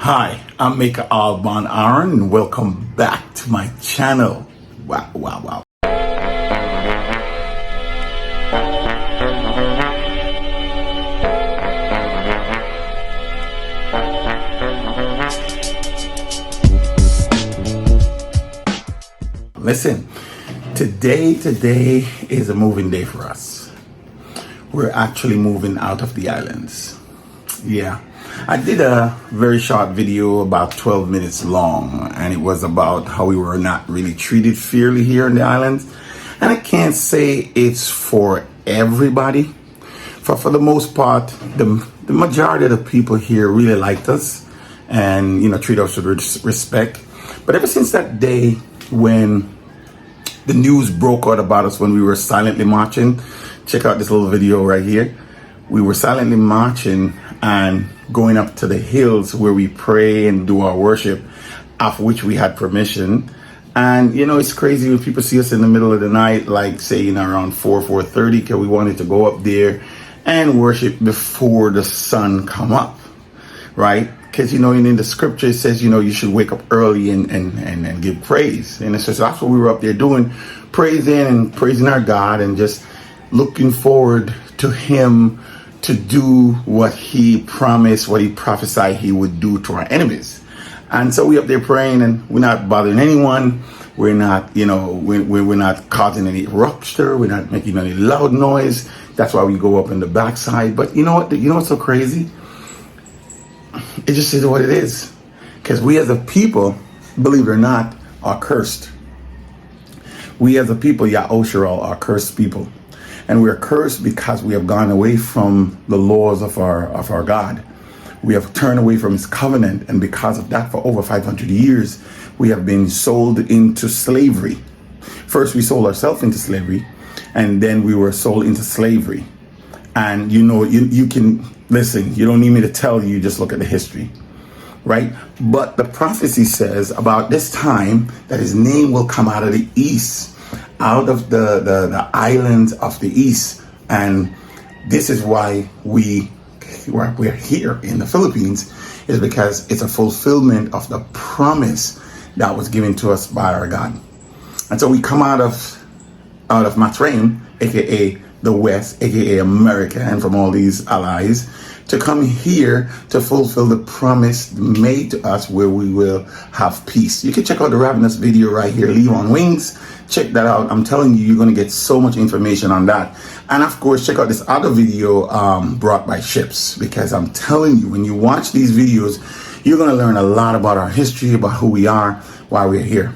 Hi, I'm Maker Alban Aaron and welcome back to my channel. Wow. Listen, today is a moving day for us. We're actually moving out of the islands. Yeah. I did a very short video about 12 minutes long, and it was about how we were not really treated fairly here in the islands. And I can't say it's for everybody. For the most part, the majority of the people here really liked us and, treat us with respect. But ever since that day when the news broke out about us when we were silently marching, check out this little video right here. We were silently marching and going up to the hills where we pray and do our worship, of which we had permission. And it's crazy when people see us in the middle of the night, like say around 4:30, because we wanted to go up there and worship before the sun come up, right? Because in the scripture it says you should wake up early and give praise, and so that's what we were up there doing, praising our God and just looking forward to Him to do what He promised, what He prophesied He would do to our enemies. And so we up there praying, and we're not bothering anyone. We're not, we're not causing any rupture. We're not making any loud noise. That's why we go up in the backside. But you know what? You know what's so crazy? It just is what it is. Because we as a people, believe it or not, are cursed. We as a people, Yahusharal, are cursed people. And we are cursed because we have gone away from the laws of our God. We have turned away from His covenant. And because of that, for over 500 years, we have been sold into slavery. First, we sold ourselves into slavery, and then we were sold into slavery. And you can, listen, you don't need me to tell you, just look at the history, right? But the prophecy says about this time that His name will come out of the east, out of the islands of the east. And this is why we're here in the Philippines, is because it's a fulfillment of the promise that was given to us by our God. And so we come out of Matraim, aka the West, aka America, and from all these allies, to come here to fulfill the promise made to us, where we will have peace. You can check out the Ravenous video right here, Leave on Wings. Check that out. I'm telling you, you're going to get so much information on that. And of course, check out this other video brought by Ships, because I'm telling you, when you watch these videos, you're going to learn a lot about our history, about who we are, why we're here.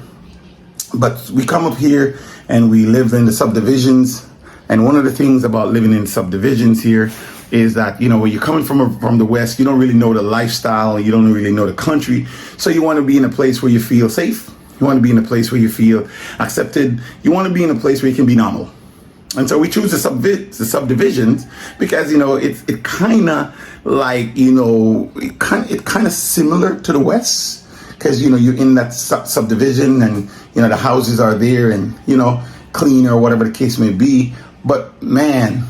But we come up here and we live in the subdivisions. And one of the things about living in subdivisions here is that, when you're coming from the West, you don't really know the lifestyle, you don't really know the country. So you want to be in a place where you feel safe. You want to be in a place where you feel accepted. You want to be in a place where you can be normal. And so we choose the subdivisions because, it kind of like, it kind of similar to the West, because, you're in that subdivision and, the houses are there and, clean or whatever the case may be. But man,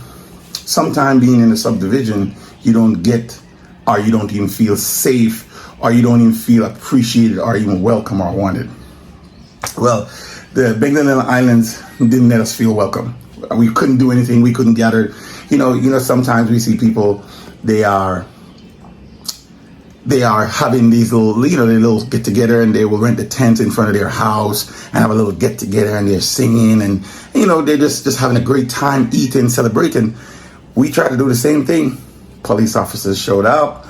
sometimes being in a subdivision, you don't get, or you don't even feel safe, or you don't even feel appreciated or even welcome or wanted. Well, the Big Islands didn't let us feel welcome. We couldn't do anything. We couldn't gather. Sometimes we see people, they are having these little get together, and they will rent the tent in front of their house and have a little get together, and they're singing and they're just having a great time, eating, celebrating. We tried to do the same thing. Police officers showed up,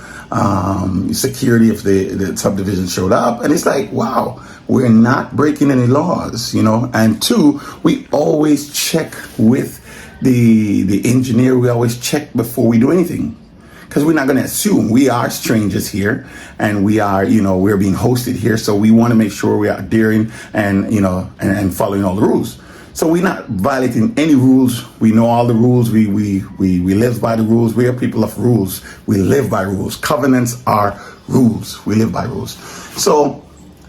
security of the subdivision showed up, and it's like, wow, we're not breaking any laws, And two, we always check with the engineer. We always check before we do anything, because we're not going to assume. We are strangers here, and we are, we're being hosted here. So we want to make sure we are adhering and, and following all the rules. So we're not violating any rules. We know all the rules. We live by the rules. We are people of rules. We live by rules. Covenants are rules. We live by rules. So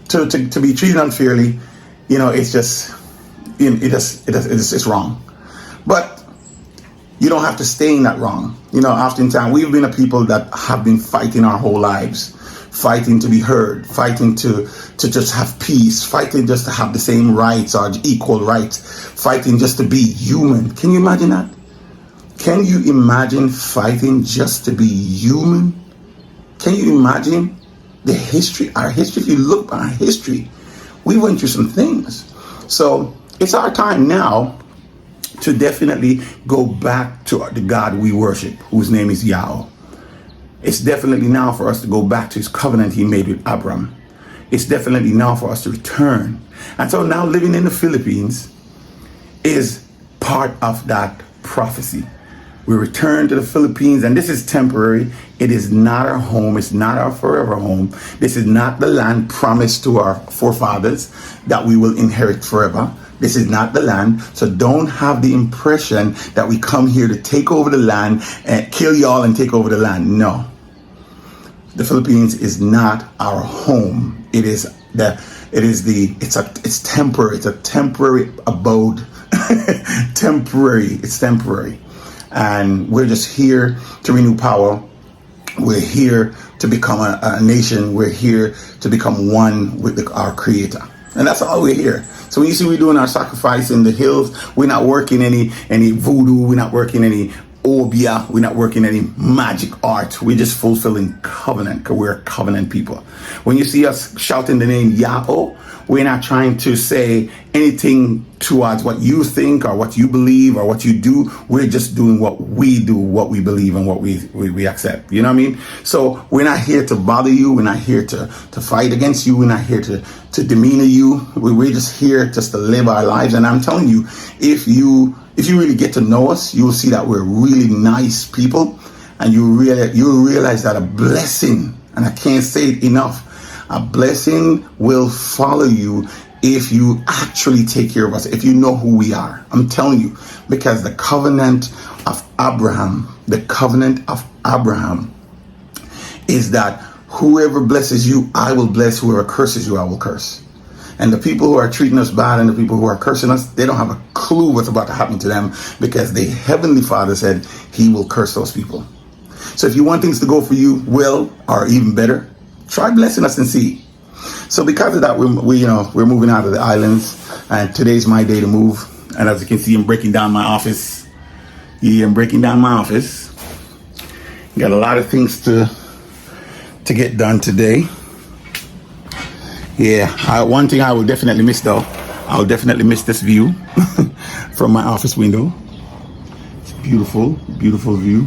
to be treated unfairly, it's just, it's wrong. But You don't have to stay in that wrong. You know, oftentimes we've been a people that have been fighting our whole lives, fighting to be heard, fighting to just have peace, fighting just to have the same rights or equal rights, fighting just to be human. Can you imagine that? Can you imagine fighting just to be human? Can you imagine the history, our history? If you look at our history, we went through some things. So it's our time now to definitely go back to the God we worship, whose name is Yahweh. It's definitely now for us to go back to his covenant he made with Abraham. It's definitely now for us to return. And so now living in the Philippines is part of that prophecy. We return to the Philippines, and this is temporary. It is not our home. It's not our forever home. This is not the land promised to our forefathers that we will inherit forever. This is not the land. So don't have the impression that we come here to take over the land and kill y'all and take over the land. No. The Philippines is not our home. It's temporary. It's a temporary abode. It's temporary. And we're just here to renew power. We're here to become a nation. We're here to become one with our Creator. And that's all we're here. So when you see we're doing our sacrifice in the hills, we're not working any voodoo. We're not working any obia. We're not working any magic art. We're just fulfilling covenant, because we're a covenant people. When you see us shouting the name Yahweh, we're not trying to say anything towards what you think or what you believe or what you do. We're just doing what we do, what we believe, and what we accept. You know what I mean? So we're not here to bother you. We're not here to fight against you. We're not here to demeanor you. We're just here just to live our lives. And I'm telling you, if you really get to know us, you will see that we're really nice people. And you realize that a blessing, and I can't say it enough, a blessing will follow you if you actually take care of us, if you know who we are. I'm telling you, because the covenant of Abraham is that whoever blesses you, I will bless. Whoever curses you, I will curse. And the people who are treating us bad and the people who are cursing us, they don't have a clue what's about to happen to them, because the Heavenly Father said he will curse those people. So if you want things to go for you well, or even better, try blessing us and see. So because of that, we're moving out of the islands, and today's my day to move. And as you can see, I'm breaking down my office. Yeah, I'm breaking down my office. Got a lot of things to get done today. Yeah, one thing I will definitely miss though, I'll definitely miss this view from my office window. It's beautiful, beautiful view.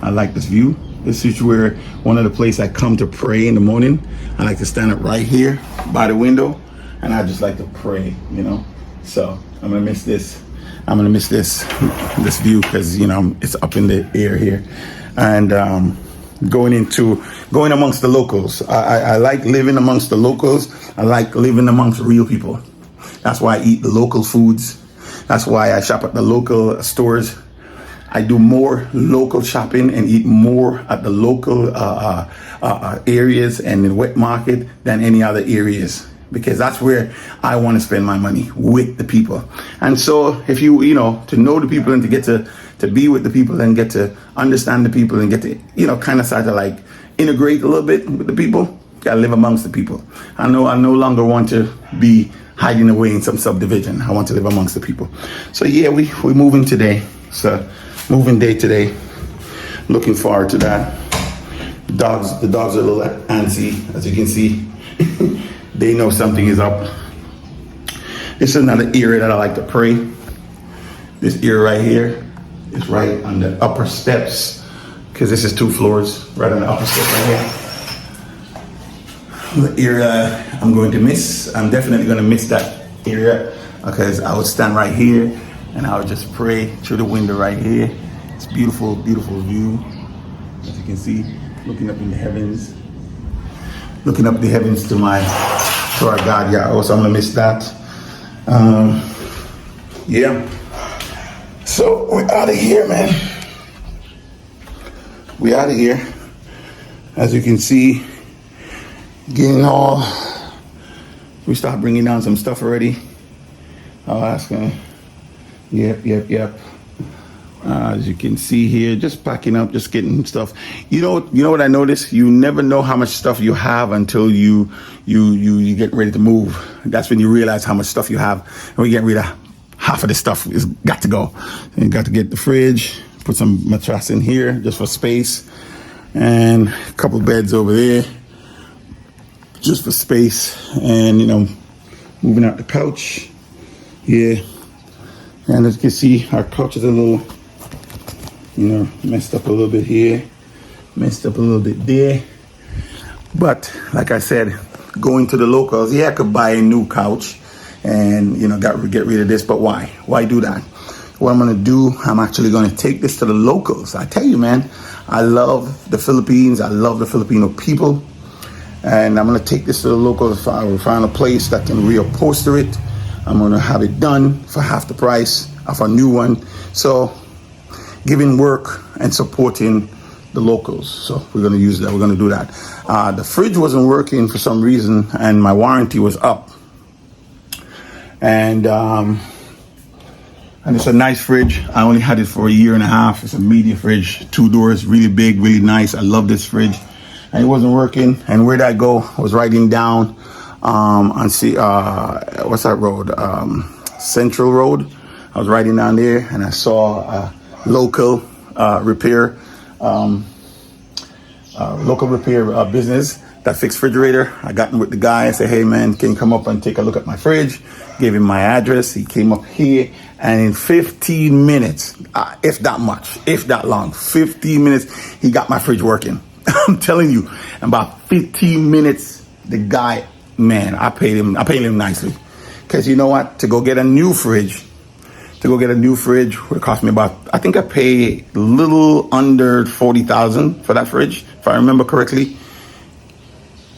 I like this view. This is where one of the places I come to pray in the morning. I like to stand up right here by the window, and I just like to pray, you know. So I'm gonna miss this. I'm gonna miss this view, because it's up in the air here, and going amongst the locals. I like living amongst the locals. I like living amongst real people. That's why I eat the local foods. That's why I shop at the local stores. I do more local shopping and eat more at the local areas and in wet market than any other areas, because that's where I want to spend my money, with the people. And so if to know the people and to get to be with the people and get to understand the people and get to, kind of start to like integrate a little bit with the people, gotta live amongst the people. I no longer want to be hiding away in some subdivision. I want to live amongst the people. So yeah, we're moving today. So moving day today. Looking forward to that. The dogs are a little antsy, as you can see. They know something is up. This is another area that I like to pray. This area right here is right on the upper steps, because this is 2 floors, right on the upper steps right here. The area I'm going to miss. I'm definitely going to miss that area, because I would stand right here and I would just pray through the window right here. It's beautiful, beautiful view. As you can see, looking up in the heavens. Looking up the heavens to our God, Yahweh. So I'm gonna miss that. Yeah. So we're out of here, man. We're out of here. As you can see, we start bringing down some stuff already. Oh, that's gonna. Yep. As you can see here, just packing up, just getting stuff. You know what I noticed? You never know how much stuff you have until you get ready to move. That's when you realize how much stuff you have. And we get rid of half of the stuff is got to go. And you got to get the fridge, put some mattress in here just for space, and a couple beds over there just for space. And moving out the couch. Yeah. And as you can see, our couch is a little messed up a little bit here, messed up a little bit there. But like I said, going to the locals, I could buy a new couch and get rid of this, but why do that? What I'm gonna do, I'm actually gonna take this to the locals. I tell you, man, I love the Philippines, I love the Filipino people, and I'm gonna take this to the locals. I will find a place that can reupholster it. I'm gonna have it done for half the price of a new one. So giving work and supporting the locals. So we're going to use that. We're going to do that. The fridge wasn't working for some reason, and my warranty was up. And it's a nice fridge. I only had it for a year and a half. It's a media fridge, 2 doors, really big, really nice. I love this fridge. And it wasn't working. And where'd I go? I was riding down on what's that road? Central Road. I was riding down there, and I saw local repair business that fixed refrigerator. I got in with the guy. I said, hey man, can you come up and take a look at my fridge? Gave him my address. He came up here, and in 15 minutes, if that long, 15 minutes, he got my fridge working. I'm telling you, in about 15 minutes, the guy, man, I paid him nicely. Because you know what? To go get a new fridge would cost me about, I think I pay a little under 40,000 for that fridge, if I remember correctly.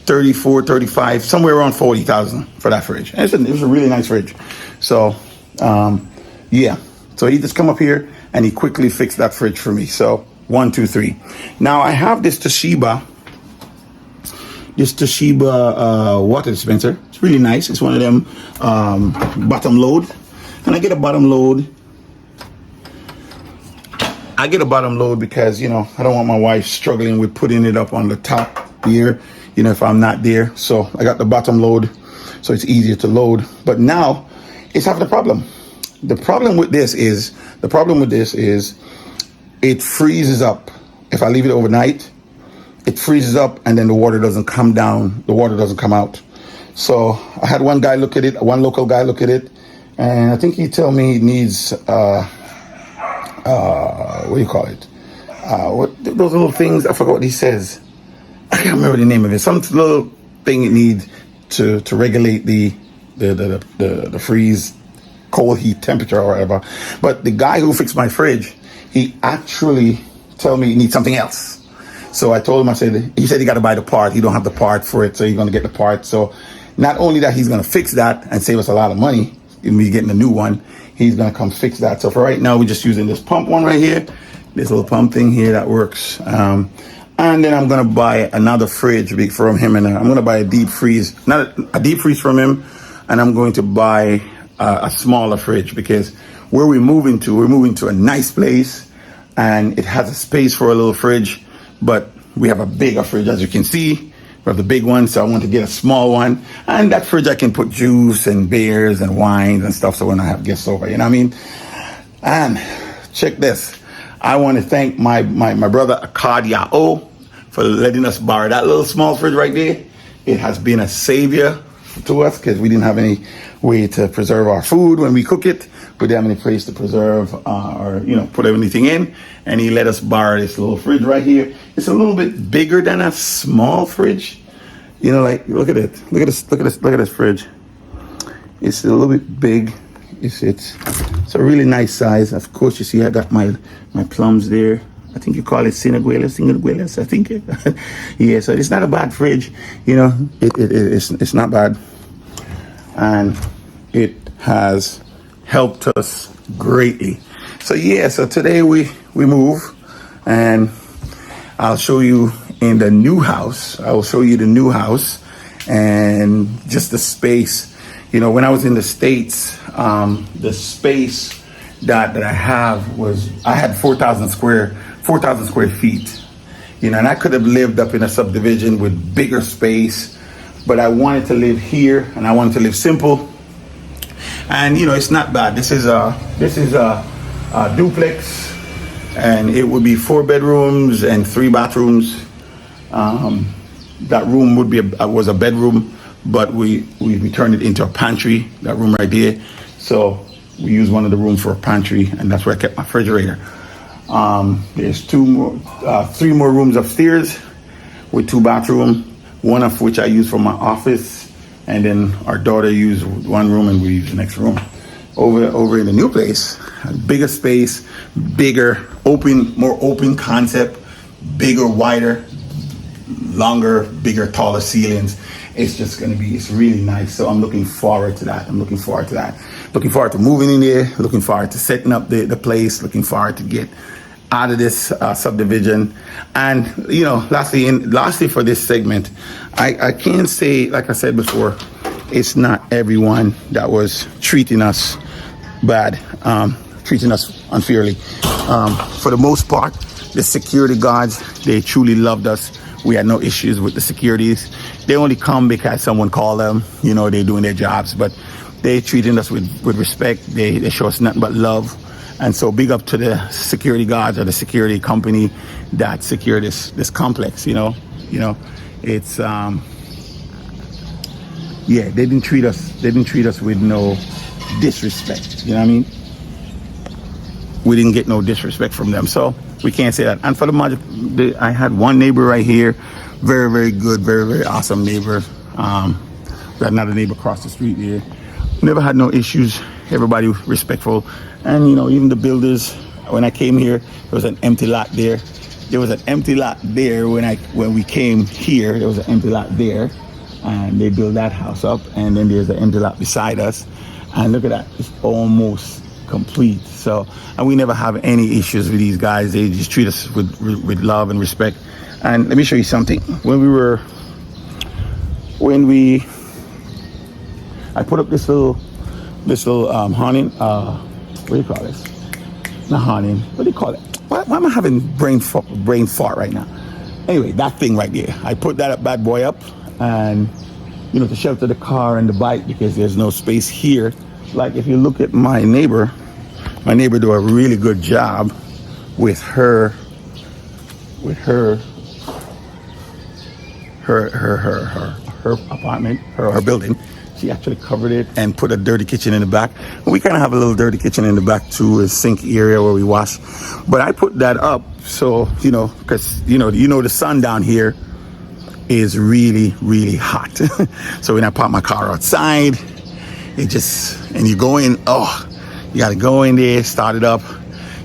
34, 35, somewhere around 40,000 for that fridge. And it was a really nice fridge. So, yeah. So he just come up here and he quickly fixed that fridge for me. So 1, 2, 3. Now I have this Toshiba water dispenser. It's really nice. It's one of them bottom load. And I get a bottom load. Because, I don't want my wife struggling with putting it up on the top here, if I'm not there. So I got the bottom load, so it's easier to load. But now it's having a problem. The problem with this is it freezes up. If I leave it overnight, it freezes up, and then the water doesn't come down. The water doesn't come out. So I had one local guy look at it. And I think he told me he needs, what do you call it? Those little things, I forgot what he says. I can't remember the name of it. Some little thing it needs to regulate the freeze, cold heat temperature or whatever. But the guy who fixed my fridge, he actually told me he needs something else. So I told him, he said he got to buy the part. He don't have the part for it, so he's going to get the part. So not only that, he's going to fix that and save us a lot of money, me getting a new one, he's gonna come fix that. So for right now, we're just using this pump one right here, this little pump thing here that works. And then I'm gonna buy another fridge from him, and I'm gonna buy a deep freeze, not a deep freeze from him, and I'm going to buy a smaller fridge, because where we're moving to a nice place, and it has a space for a little fridge, but we have a bigger fridge, as you can see. We have the big one, so I want to get a small one. And that fridge, I can put juice and beers and wines and stuff, so when I have guests over, you know what I mean? And check this. I want to thank my brother Akadia for letting us borrow that little small fridge right there. It has been a savior to us, because we didn't have any way to preserve our food when we cook it. We didn't have any place to preserve or put anything in. And he let us borrow this little fridge right here. It's a little bit bigger than a small fridge. Like, look at it. Look at this fridge. It's a little bit big. It's a really nice size. Of course, you see I got my plums there. I think you call it singaguelas, I think. Yeah, so it's not a bad fridge. It's not bad. And it has helped us greatly. So yeah, so today we move, and I'll show you in the new house. I will show you the new house and just the space. When I was in the States, the space that I have was, I had 4,000 square feet, and I could have lived up in a subdivision with bigger space, but I wanted to live here and I wanted to live simple. And it's not bad. This is a duplex, and it would be 4 bedrooms and 3 bathrooms. That room was a bedroom, but we turned it into a pantry. That room right there. So we use one of the rooms for a pantry, and that's where I kept my refrigerator. There's 3 more rooms upstairs with 2 bathrooms, one of which I use for my office, and then our daughter used one room and we use the next room. Over in the new place, bigger space, bigger, more open concept, bigger, wider, longer, bigger, taller ceilings. It's really nice. So I'm looking forward to that. Looking forward to moving in there, looking forward to setting up the place, looking forward to get out of this subdivision. And lastly for this segment, I can't say, like I said before, it's not everyone that was treating us bad, treating us unfairly. For the most part, the security guards, they truly loved us. We had no issues with the securities. They only come because someone called them, they're doing their jobs, but they treated us with respect. They show us nothing but love. And so big up to the security guards or the security company that secured this complex, it's, they didn't treat us with no disrespect, you know what I mean? We didn't get no disrespect from them, so we can't say that. And for I had one neighbor right here, very, very good, very, very awesome neighbor. We had another neighbor across the street here. Never had no issues. Everybody respectful. And even the builders, when I came here, there was an empty lot there. There was an empty lot there when we came here. There was an empty lot there, and they built that house up. And then there's an empty lot beside us. And look at that, it's almost complete. So, and we never have any issues with these guys. They just treat us with love and respect. And let me show you something. I put up this little awning. What do you call this? Not awning. What do you call it? Why am I having brain fart right now? Anyway, that thing right there. I put that bad boy up, and to shelter the car and the bike, because there's no space here. Like if you look at my neighbor do a really good job with her apartment, her building. She actually covered it and put a dirty kitchen in the back. We kind of have a little dirty kitchen in the back too, a sink area where we wash. But I put that up so, because, the sun down here is really, really hot. So when I park my car outside, and you go in, you got to go in there, start it up,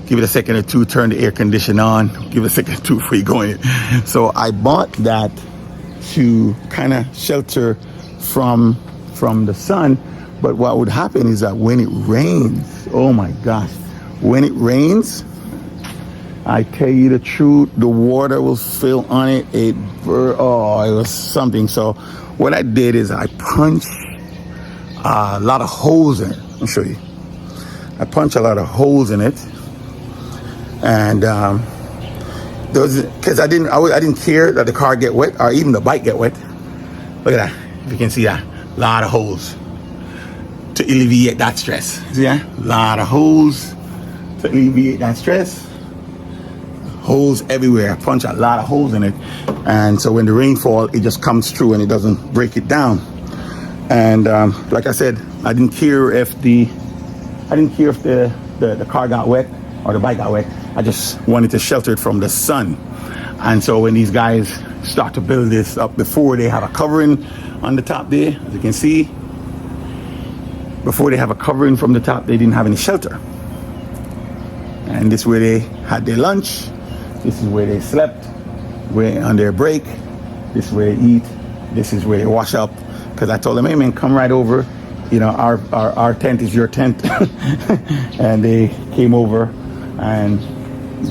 give it a second or two, turn the air conditioner on, give it a second or two before you go in. So I bought that to kind of shelter from the sun. But what would happen is that when it rains, oh my gosh, when it rains, I tell you the truth, the water will fill on it. It was something. So what I did is I punched a lot of holes in it. Let me show you. I punched a lot of holes in it, and because I didn't care that the car get wet or even the bike get wet. Look at that. If you can see that, a lot of holes to alleviate that stress. See that? A lot of holes to alleviate that stress. Holes everywhere. I punch a lot of holes in it, and so when the rain falls, it just comes through and it doesn't break it down. And like I said, I didn't care if the car got wet or the bike got wet. I just wanted to shelter it from the sun. And so when these guys start to build this up, before they have a covering on the top there, as you can see, before they have a covering from the top, they didn't have any shelter. And this is where they had their lunch. This is where they slept, where on their break. This is where they eat. This is where they wash up. Because I told them, hey man, come right over. Our tent is your tent. And they came over and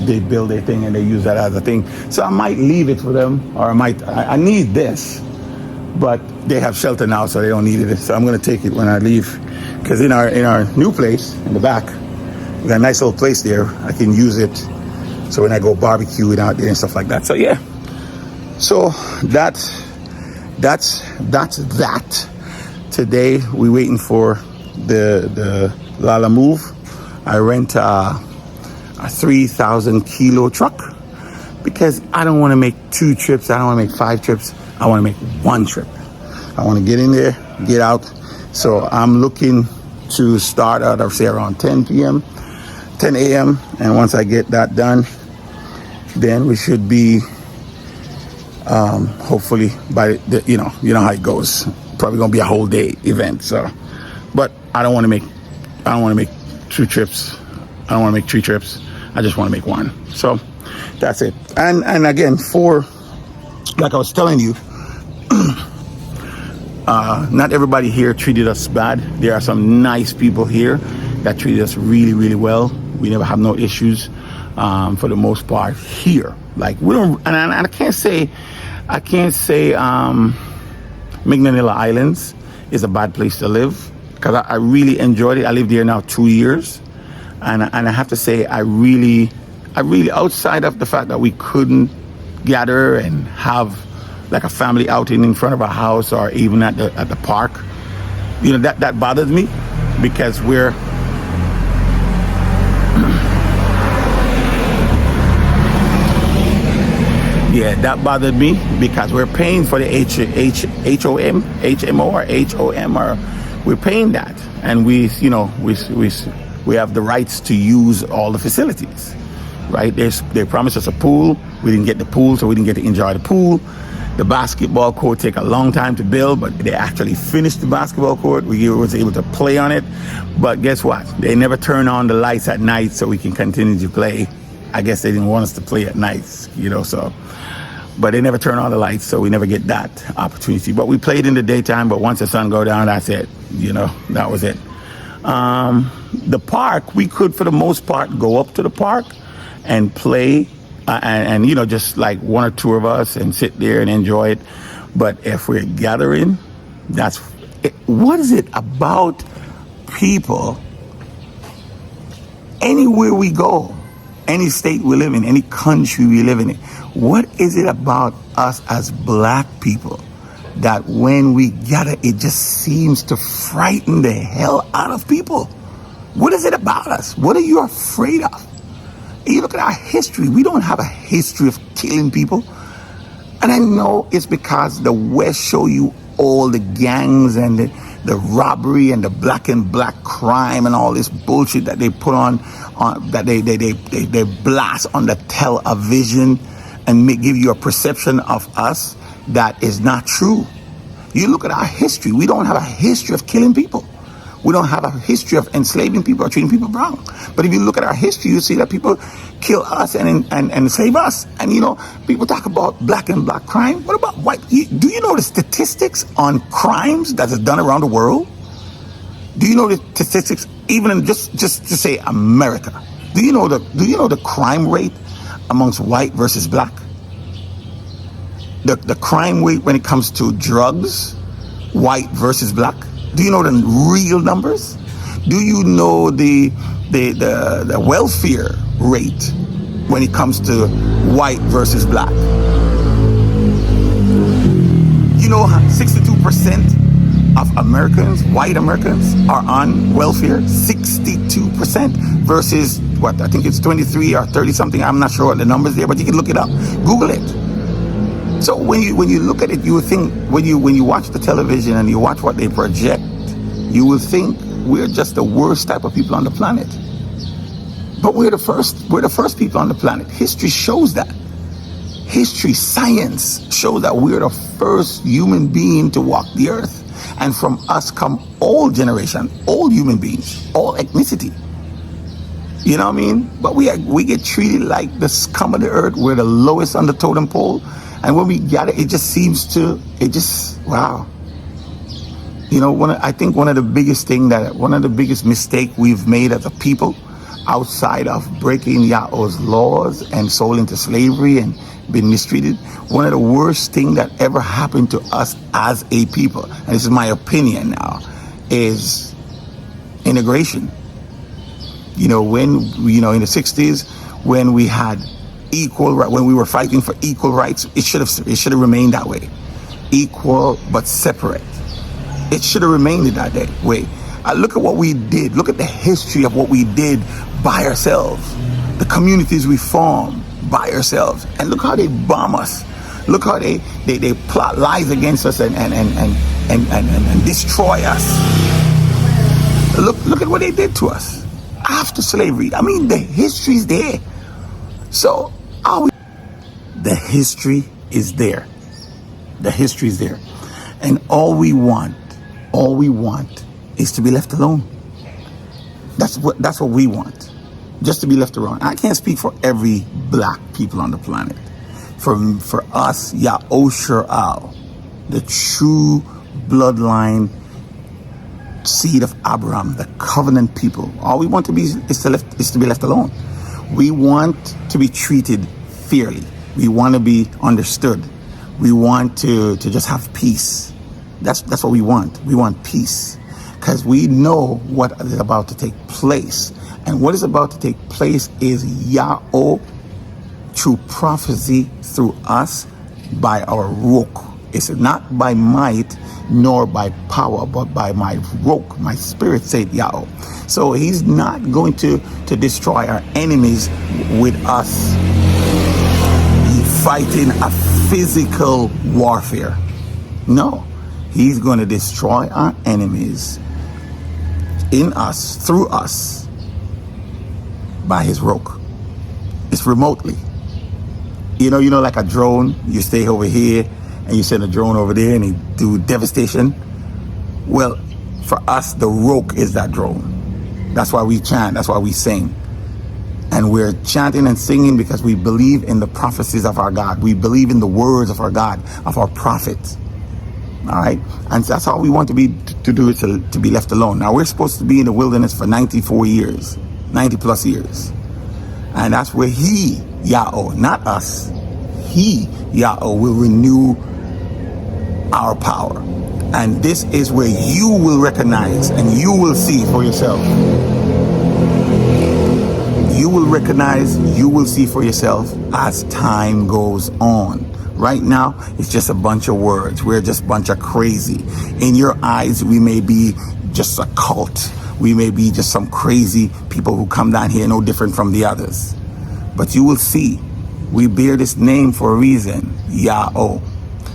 they build a thing and they use that as a thing. So I might leave it for them, or I need this, but they have shelter now, so they don't need it. So I'm gonna take it when I leave. Because in our new place in the back, We got a nice little place there. I can use it so when I go barbecuing out there and stuff like that. So yeah. So that's that. Today we're waiting for the Lala move. I rent a 3,000 kilo truck because I don't want to make 2 trips. I don't want to make 5 trips. I want to make 1 trip. I want to get in there, get out. So I'm looking to start out, I'll say around 10 a.m. And once I get that done, then we should be, hopefully by the, you know how it goes. Probably gonna be a whole day event. So, but I don't want to make 2 trips. I don't want to make 3 trips. I just want to make 1. So that's it. And again, like I was telling you, not everybody here treated us bad. There are some nice people here that treated us really, really well. We never have no issues for the most part here. Like we don't, and I can't say McNanilla Islands is a bad place to live because I really enjoyed it. I lived here now 2 years, and I have to say I really, outside of the fact that we couldn't gather and have like a family outing in front of our house or even at the park, that bothers me because we're that bothered me because we're paying for the HOM or we're paying that, and we have the rights to use all the facilities, right? They promised us a pool. We didn't get the pool, so we didn't get to enjoy the pool. The basketball court take a long time to build, but they actually finished the basketball court. We was able to play on it, but guess what? They never turn on the lights at night so we can continue to play. I guess they didn't want us to play at night, so. But they never turn on the lights, so we never get that opportunity. But we played in the daytime, but once the sun go down, that's it. That was it. The park, we could, for the most part, go up to the park and play, and just like 1 or 2 of us and sit there and enjoy it. But if we're gathering, what is it about people anywhere we go, any state we live in, any country we live in? What is it about us as black people that when we gather, it just seems to frighten the hell out of people? What is it about us? What are you afraid of? And you look at our history. We don't have a history of killing people. And I know it's because the West show you all the gangs and the robbery and the black crime and all this bullshit that they put on that they blast on the television and give you a perception of us that is not true. You look at our history. We don't have a history of killing people. We don't have a history of enslaving people or treating people wrong. But if you look at our history, you see that people kill us and enslave us. And people talk about black crime. What about white? Do you know the statistics on crimes that is done around the world? Do you know the statistics even in just to say America? Do you know the crime rate amongst white versus black? The crime rate when it comes to drugs, white versus black. Do you know the real numbers? Do you know the welfare rate when it comes to white versus black? 62% of Americans, white Americans, are on welfare. 62% versus what? I think it's 23 or 30 something. I'm not sure what the numbers there, but you can look it up. Google it. So when you look at it, you would think when you watch the television and you watch what they project, you will think we're just the worst type of people on the planet. But we're the first people on the planet. History shows that. History, science shows that we're the first human being to walk the earth. And from us come all generation, all human beings, all ethnicity. You know what I mean? But we get treated like the scum of the earth. We're the lowest on the totem pole. And when we gather, it just wow. I think one of the biggest mistake we've made as a people, outside of breaking Yahweh's laws and sold into slavery and been mistreated, one of the worst thing that ever happened to us as a people, and this is my opinion now, is integration. When in the 60s, when we had when we were fighting for equal rights, it should have remained that way, equal but separate. It should have remained that way. Look at what we did. Look at the history of what we did by ourselves, the communities we formed by ourselves, and look how they bomb us. Look how they plot lies against us and destroy us. Look at what they did to us after slavery. I mean, the history's there. So the history is there. The history is there. And all we want is to be left alone. That's what we want. Just to be left alone. I can't speak for every black people on the planet. For us, Ya'osher Al, the true bloodline seed of Abraham, the covenant people, all we want to be is to be left alone. We want to be treated fairly. We want to be understood. We want to just have peace. That's what we want. We want peace, because we know what is about to take place. And what is about to take place is Yahweh, through prophecy, through us, by our Ruach. It's not by might nor by power, but by my Ruach, my spirit, said Yahweh. So he's not going to destroy our enemies with us fighting a physical warfare. No, he's going to destroy our enemies in us, through us, by his Ruach. It's remotely. Like a drone, you stay over here and you send a drone over there and they do devastation. Well, for us, the Ruach is that drone. That's why we chant, that's why we sing. And we're chanting and singing because we believe in the prophecies of our God. We believe in the words of our God, of our prophets. All right? And that's all we want to do, is to be left alone. Now, we're supposed to be in the wilderness for 94 years, 90 plus years. And that's where he, Yahweh, not us, he, Yahweh, will renew our power. And this is where you will recognize and you will see for yourself. You will recognize, you will see for yourself as time goes on. Right now, it's just a bunch of words. We're just a bunch of crazy. In your eyes, we may be just a cult. We may be just some crazy people who come down here no different from the others. But you will see, we bear this name for a reason, Yahweh.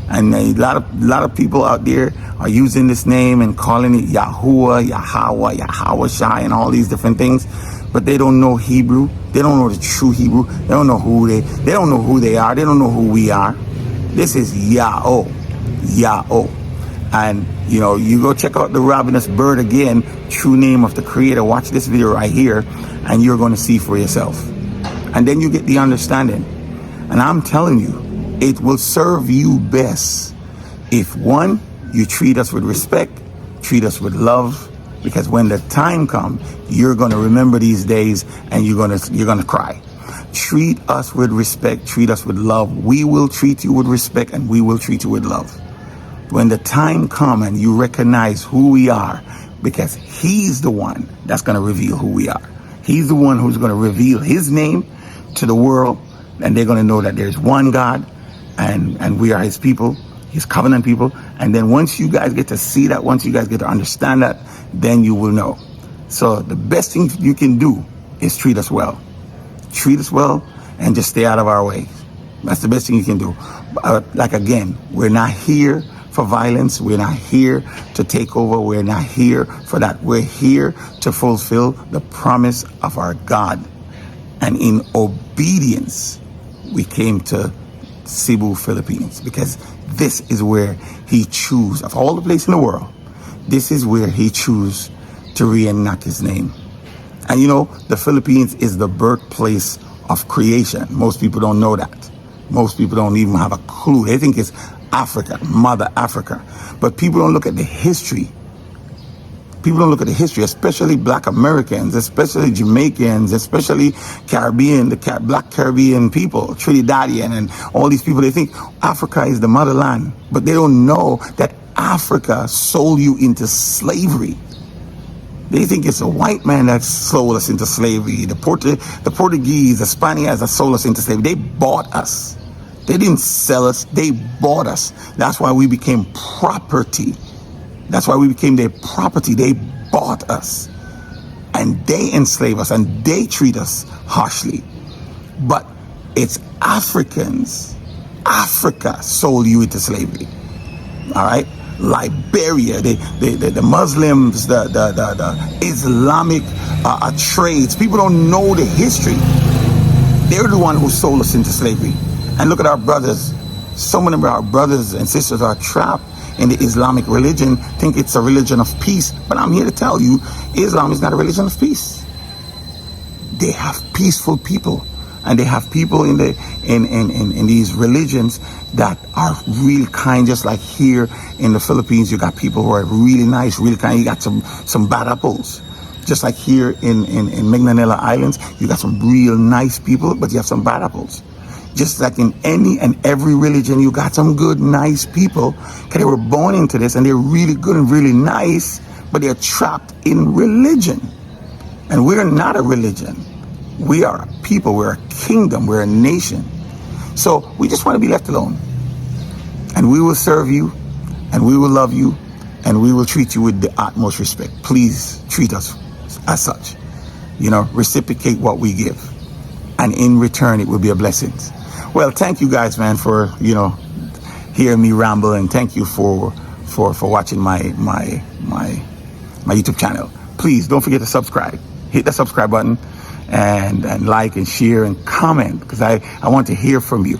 And a lot of people out there are using this name and calling it Yahuwah, Yahweh, Yahweh Shai, and all these different things. But they don't know Hebrew. They don't know the true Hebrew. They don't know they don't know who they are. They don't know who we are. This is Yahweh, Yahweh. And you go check out the ravenous bird again, true name of the Creator. Watch this video right here, and you're going to see for yourself. And then you get the understanding. And I'm telling you, it will serve you best if, one, you treat us with respect, treat us with love, because when the time comes, you're going to remember these days and you're going to cry. Treat us with respect, treat us with love. We will treat you with respect and we will treat you with love. When the time comes and you recognize who we are, because he's the one that's going to reveal who we are. He's the one who's going to reveal his name to the world, and they're going to know that there's one God and we are his people, his covenant people. And then once you guys get to see that, once you guys get to understand that, then you will know. So the best thing you can do is treat us well. Treat us well and just stay out of our way. That's the best thing you can do. Like, again, we're not here for violence. We're not here to take over. We're not here for that. We're here to fulfill the promise of our God. And in obedience, we came to Cebu, Philippines, because this is where he chose, of all the places in the world, this is where he chose to reenact his name. And the Philippines is the birthplace of creation. Most people don't know that. Most people don't even have a clue. They think it's Africa, Mother Africa. But people don't look at the history. People don't look at the history, especially Black Americans, especially Jamaicans, especially Caribbean, the Black Caribbean people, Trinidadian, and all these people. They think Africa is the motherland, but they don't know that Africa sold you into slavery. They think it's a white man that sold us into slavery. The Portuguese, the Spaniards that sold us into slavery. They bought us. They didn't sell us. They bought us. That's why we became property. That's why we became their property. They bought us. And they enslave us and they treat us harshly. But it's Africans. Africa sold you into slavery. All right? Liberia, the Muslims, the Islamic trades. People don't know the history. They're the one who sold us into slavery. And look at our brothers. Some of them, our brothers and sisters, are trapped in the Islamic religion, think it's a religion of peace. But I'm here to tell you, Islam is not a religion of peace. They have peaceful people. And they have people in these religions that are really kind, just like here in the Philippines. You got people who are really nice, really kind. You got some bad apples. Just like here in Magnanella Islands, you got some real nice people, but you have some bad apples. Just like in any and every religion, you got some good, nice people, because they were born into this and they're really good and really nice, but they're trapped in religion. And we're not a religion. We are a people, we're a kingdom, we're a nation. So we just want to be left alone. And we will serve you, and we will love you, and we will treat you with the utmost respect. Please treat us as such. You know, reciprocate what we give. And in return, it will be a blessing. Well, thank you guys, man, for, you know, hearing me ramble, and thank you for watching my YouTube channel. Please don't forget to subscribe. Hit the subscribe button and like and share and comment, because I want to hear from you.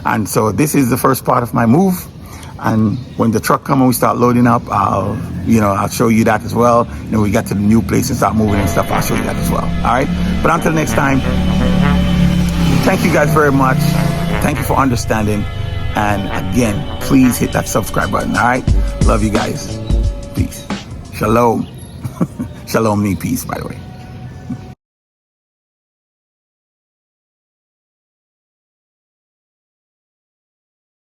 And so this is the first part of my move. And when the truck comes and we start loading up, I'll show you that as well. You know, we get to the new place and start moving and stuff, I'll show you that as well. All right. But until next time, thank you guys very much. Thank you for understanding. And again, please hit that subscribe button. All right. Love you guys. Peace. Shalom. Shalom me peace, by the way.